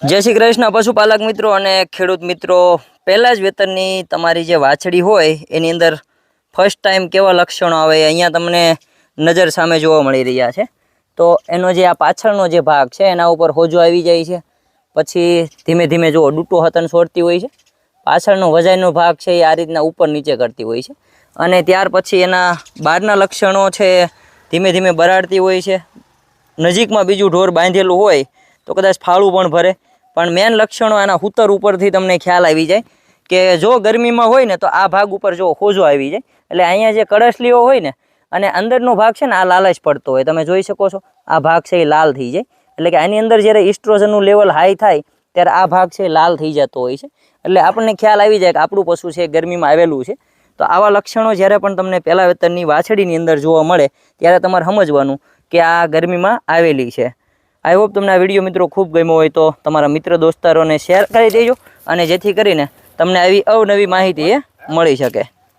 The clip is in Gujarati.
જય શ્રી કૃષ્ણ પશુપાલક મિત્રો અને ખેડૂત મિત્રો, પહેલા જ વેતનની તમારી જે વાછડી હોય એની અંદર ફર્સ્ટ ટાઈમ કેવા લક્ષણો આવે અહીંયા તમને નજર સામે જોવા મળી રહ્યા છે। તો એનો જે આ પાછળનો જે ભાગ છે એના ઉપર હોજો આવી જાય છે, પછી ધીમે ધીમે જો ડૂટો હતન છોડતી હોય છે, પાછળનો વજાઈનો ભાગ છે એ આ રીતના ઉપર નીચે કરતી હોય છે અને ત્યાર પછી એના બહારના લક્ષણો છે ધીમે ધીમે બરાડતી હોય છે। નજીકમાં બીજું ઢોર બાંધેલું હોય તો કદાચ ફાળું પણ ભરે, પણ મેન લક્ષણો એના ઉત્તર ઉપરથી તમને ખ્યાલ આવી જાય કે જો ગરમીમાં હોય ને તો આ ભાગ ઉપર જો હોજો આવી જાય, એટલે અહીંયા જે કળશલીઓ હોય ને અને અંદરનો ભાગ છે ને આ લાલ જ પડતો હોય, તમે જોઈ શકો છો આ ભાગ છે એ લાલ થઈ જાય, એટલે કે આની અંદર જ્યારે ઇસ્ટ્રોજનનું લેવલ હાઈ થાય ત્યારે આ ભાગ છે લાલ થઈ જતો હોય છે, એટલે આપણને ખ્યાલ આવી જાય કે આપણું પશુ છે ગરમીમાં આવેલું છે। તો આવા લક્ષણો જ્યારે પણ તમને પહેલા વેતનની વાછડીની અંદર જોવા મળે ત્યારે તમારે સમજવાનું કે આ ગરમીમાં આવેલી છે। આઈ હોપ તમને આ વિડીયો મિત્રો ખૂબ ગમ્યો હોય તો તમારા મિત્ર દોસ્તારોને શેર કરી દેજો, અને જેથી કરીને તમને આવી અવનવી માહિતી એ મળી શકે।